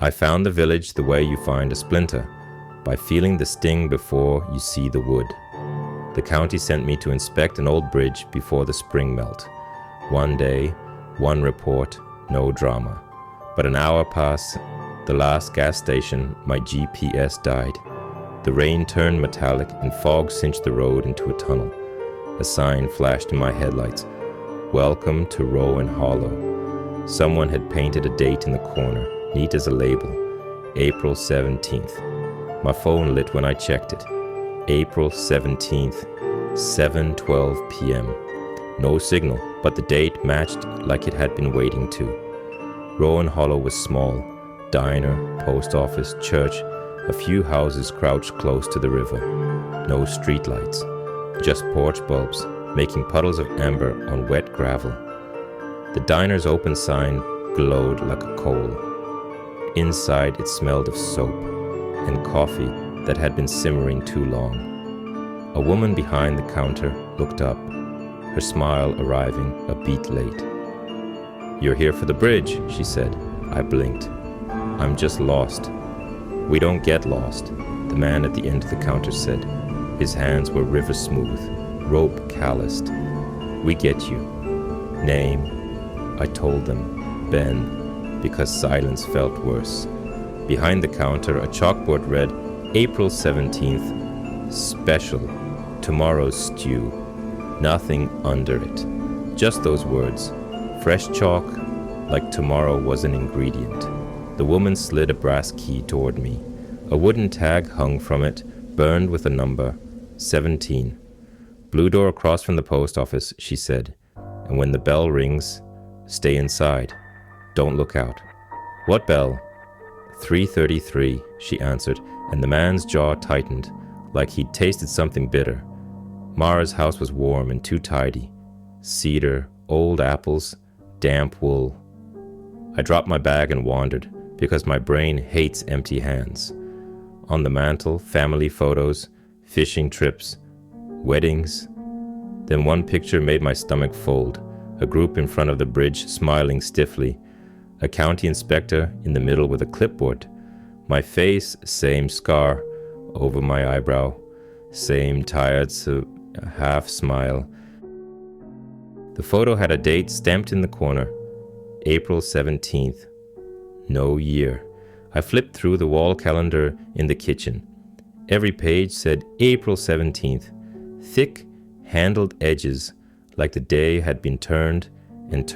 I found the village the way you find a splinter, by feeling the sting before you see the wood. The county sent me to inspect an old bridge before the spring melt. One day, one report, no drama. But an hour past the last gas station, my GPS died. The rain turned metallic and fog cinched the road into a tunnel. A sign flashed in my headlights. Welcome to Rowan Hollow. Someone had painted a date in the corner, neat as a label. April 17th. My phone lit when I checked it. April 17th, 7:12 p.m. No signal, but the date matched like it had been waiting to. Rowan Hollow was small. Diner, post office, church, a few houses crouched close to the river. No streetlights, just porch bulbs making puddles of amber on wet gravel. The diner's open sign glowed like a coal. Inside it smelled of soap and coffee that had been simmering too long. A woman behind the counter looked up, her smile arriving a beat late. "You're here for the bridge," she said. I blinked. "I'm just lost." "We don't get lost," the man at the end of the counter said. His hands were river smooth, rope calloused. "We get you." "Name?" I told them, "Ben," because silence felt worse. Behind the counter, a chalkboard read, April 17th, special, tomorrow's stew. Nothing under it. Just those words. Fresh chalk, like tomorrow was an ingredient. The woman slid a brass key toward me. A wooden tag hung from it, burned with a number, 17. "Blue door across from the post office," she said. "And when the bell rings, stay inside. Don't look out." "What bell?" 3:33, she answered, and the man's jaw tightened, like he'd tasted something bitter. Mara's house was warm and too tidy. Cedar, old apples, damp wool. I dropped my bag and wandered, because my brain hates empty hands. On the mantel, family photos, fishing trips, weddings. Then one picture made my stomach fold, a group in front of the bridge smiling stiffly, a county inspector in the middle with a clipboard. My face, same scar over my eyebrow, same tired half smile. The photo had a date stamped in the corner, April 17th. No year. I flipped through the wall calendar in the kitchen. Every page said April 17th, thick, handled edges, like the day had been turned and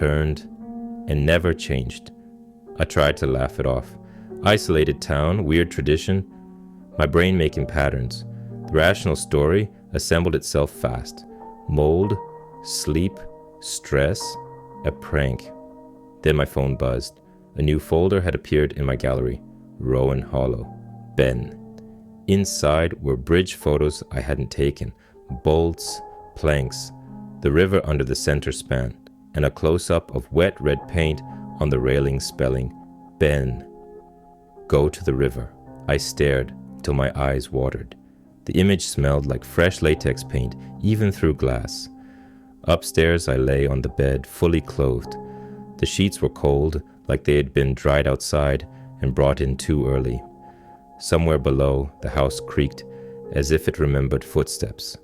never changed. I tried to laugh it off. Isolated town, weird tradition, my brain making patterns. The rational story assembled itself fast. Mold, sleep, stress, a prank. Then my phone buzzed. A new folder had appeared in my gallery. Rowan Hollow. Ben. Inside were bridge photos I hadn't taken. Bolts, planks, the river under the center span, and a close-up of wet red paint on the railing spelling, Ben. Go to the river. I stared till my eyes watered. The image smelled like fresh latex paint, even through glass. Upstairs I lay on the bed, fully clothed. The sheets were cold, like they had been dried outside and brought in too early. Somewhere below, the house creaked, as if it remembered footsteps.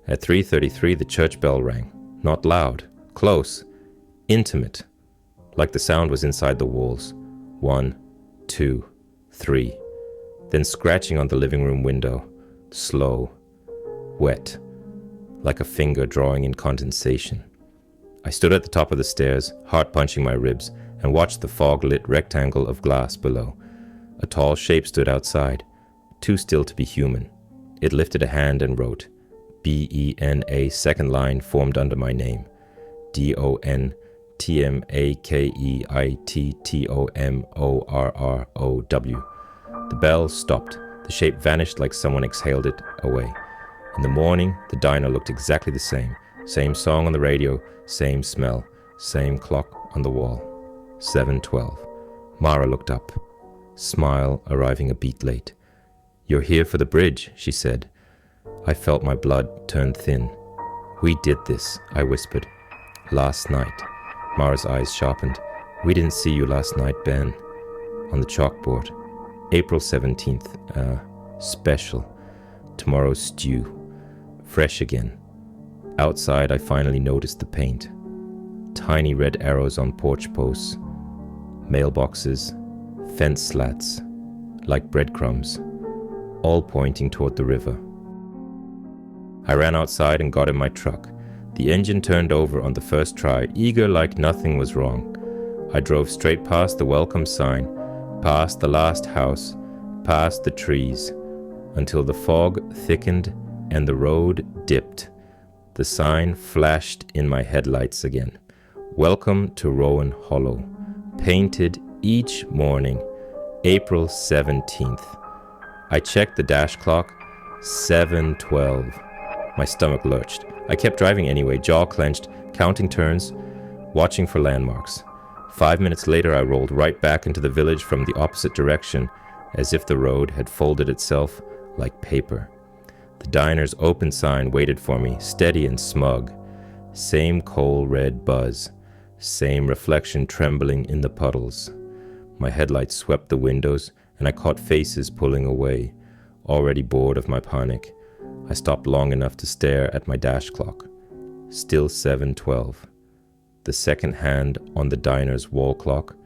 At 3:33 the church bell rang. Not loud, close, intimate, like the sound was inside the walls. 1, 2, 3. Then scratching on the living room window, slow, wet, like a finger drawing in condensation. I stood at the top of the stairs, heart punching my ribs, and watched the fog-lit rectangle of glass below. A tall shape stood outside, too still to be human. It lifted a hand and wrote, B-E-N-A, second line formed under my name, D-O-N-T-M-A-K-E-I-T-T-O-M-O-R-R-O-W. The bell stopped. The shape vanished like someone exhaled it away. In the morning, the diner looked exactly the same. Same song on the radio, same smell, same clock on the wall. 7:12. Mara looked up, smile arriving a beat late. "You're here for the bridge," she said. I felt my blood turn thin. "We did this," I whispered. "Last night." Mara's eyes sharpened. "We didn't see you last night, Ben." on the chalkboard. April 17th, special. Tomorrow's stew. Fresh again. Outside, I finally noticed the paint. Tiny red arrows on porch posts, mailboxes, fence slats, like breadcrumbs, all pointing toward the river. I ran outside and got in my truck. The engine turned over on the first try, eager like nothing was wrong. I drove straight past the welcome sign, past the last house, past the trees, until the fog thickened and the road dipped. The sign flashed in my headlights again. Welcome to Rowan Hollow, painted each morning, April 17th. I checked the dash clock, 7:12. My stomach lurched. I kept driving anyway, jaw clenched, counting turns, watching for landmarks. 5 minutes later, I rolled right back into the village from the opposite direction, as if the road had folded itself like paper. The diner's open sign waited for me, steady and smug. Same coal red buzz, same reflection trembling in the puddles. My headlights swept the windows, and I caught faces pulling away. Already bored of my panic, I stopped long enough to stare at my dash clock. Still 7:12. The second hand on the diner's wall clock,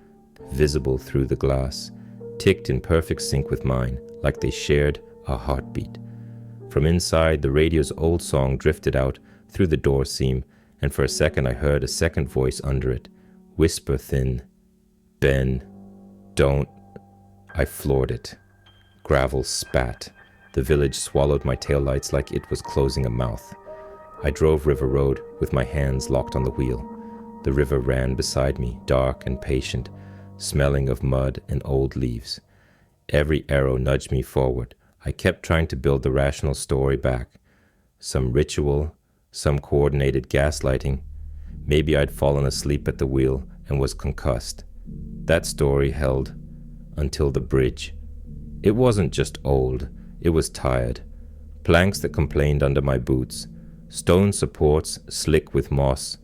visible through the glass, ticked in perfect sync with mine, like they shared a heartbeat. From inside, the radio's old song drifted out through the door seam, and for a second I heard a second voice under it, whisper thin, "Ben, don't." I floored it. Gravel spat. The village swallowed my taillights like it was closing a mouth. I drove River Road with my hands locked on the wheel. The river ran beside me, dark and patient, smelling of mud and old leaves. Every arrow nudged me forward. I kept trying to build the rational story back. Some ritual, some coordinated gaslighting. Maybe I'd fallen asleep at the wheel and was concussed. That story held until the bridge. It wasn't just old, it was tired. Planks that complained under my boots. Stone supports slick with moss.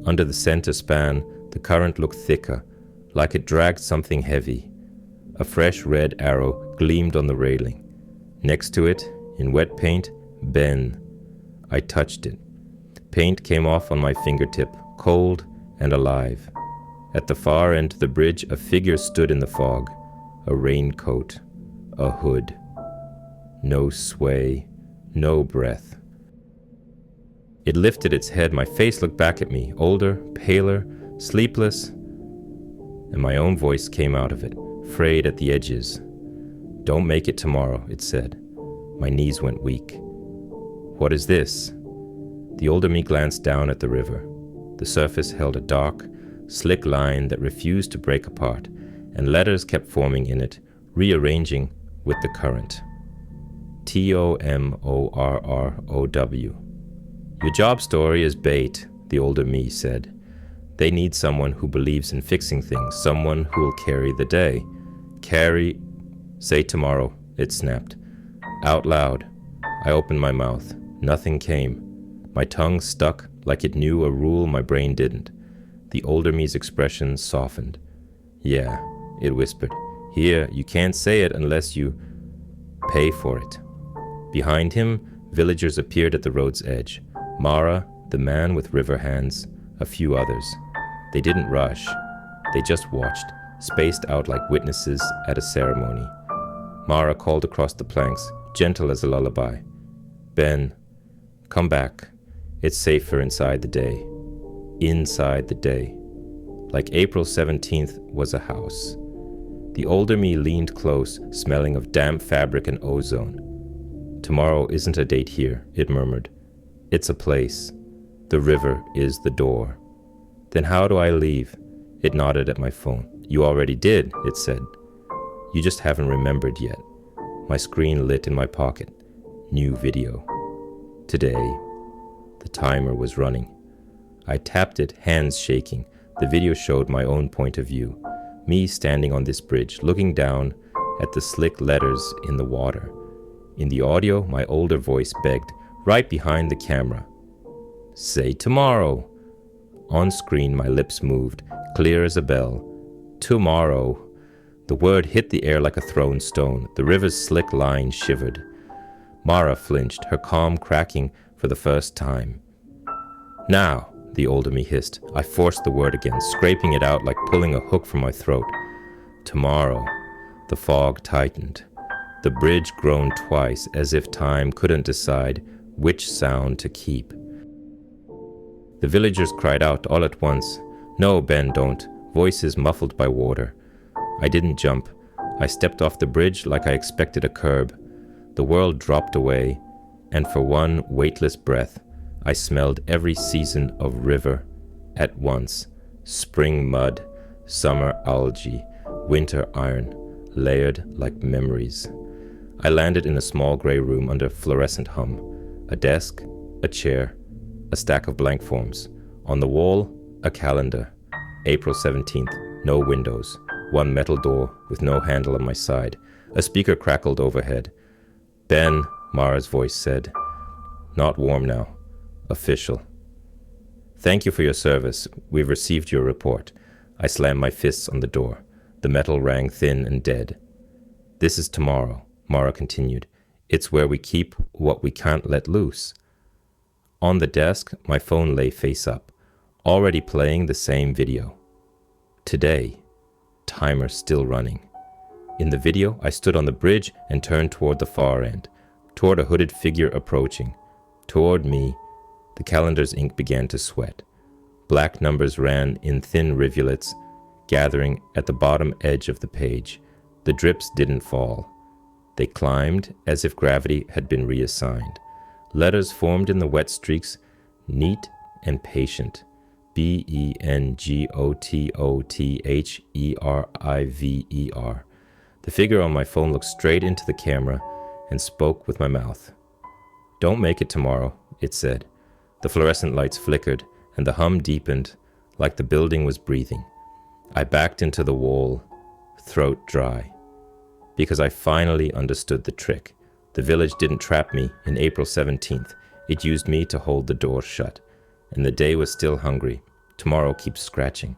Under the center span, the current looked thicker, like it dragged something heavy. A fresh red arrow gleamed on the railing. Next to it, in wet paint, Ben. I touched it. Paint came off on my fingertip, cold and alive. At the far end of the bridge, a figure stood in the fog. A raincoat, a hood. No sway, no breath. It lifted its head, my face looked back at me, older, paler, sleepless, and my own voice came out of it, frayed at the edges. "Don't make it tomorrow," it said. My knees went weak. "What is this?" The older me glanced down at the river. The surface held a dark, slick line that refused to break apart, and letters kept forming in it, rearranging with the current. Tomorrow. "Your job story is bait," the older me said. "They need someone who believes in fixing things, someone who will carry the day." Say tomorrow, it snapped. Out loud, I opened my mouth. Nothing came. My tongue stuck like it knew a rule my brain didn't. The older me's expression softened. "Yeah," it whispered. "Here, you can't say it unless you pay for it." Behind him, villagers appeared at the road's edge. Mara, the man with river hands, a few others. They didn't rush. They just watched, spaced out like witnesses at a ceremony. Mara called across the planks, gentle as a lullaby. "Ben, come back. It's safer inside the day." Inside the day. Like April 17th was a house. The older me leaned close, smelling of damp fabric and ozone. "Tomorrow isn't a date here," it murmured. "It's a place. The river is the door." "Then how do I leave?" It nodded at my phone. "You already did," it said. "You just haven't remembered yet." My screen lit in my pocket. New video. Today. The timer was running. I tapped it, hands shaking. The video showed my own point of view. Me standing on this bridge, looking down at the slick letters in the water. In the audio, my older voice begged, right behind the camera. "Say tomorrow." On screen, my lips moved, clear as a bell. "Tomorrow." The word hit the air like a thrown stone. The river's slick line shivered. Mara flinched, her calm cracking for the first time. "Now," the older me hissed. I forced the word again, scraping it out like pulling a hook from my throat. "Tomorrow." The fog tightened. The bridge groaned twice, as if time couldn't decide which sound to keep. The villagers cried out all at once. "No, Ben, don't," voices muffled by water. I didn't jump. I stepped off the bridge like I expected a curb. The world dropped away, and for one weightless breath, I smelled every season of river at once. Spring mud, summer algae, winter iron, layered like memories. I landed in a small grey room under fluorescent hum. A desk, a chair, a stack of blank forms. On the wall, a calendar. April 17th, no windows. One metal door with no handle on my side. A speaker crackled overhead. "Ben," Mara's voice said. "Not warm now. Official." "Thank you for your service. We've received your report." I slammed my fists on the door. The metal rang thin and dead. "This is tomorrow," Mara continued. "It's where we keep what we can't let loose." On the desk, my phone lay face up, already playing the same video. Today, timer still running. In the video, I stood on the bridge and turned toward the far end, toward a hooded figure approaching. Toward me, the calendar's ink began to sweat. Black numbers ran in thin rivulets, gathering at the bottom edge of the page. The drips didn't fall. They climbed as if gravity had been reassigned. Letters formed in the wet streaks, neat and patient. BENGOTOTHERIVER. The figure on my phone looked straight into the camera and spoke with my mouth. "Don't make it tomorrow," it said. The fluorescent lights flickered, and the hum deepened, like the building was breathing. I backed into the wall, throat dry, because I finally understood the trick. The village didn't trap me in April 17th. It used me to hold the door shut. And the day was still hungry. Tomorrow keeps scratching.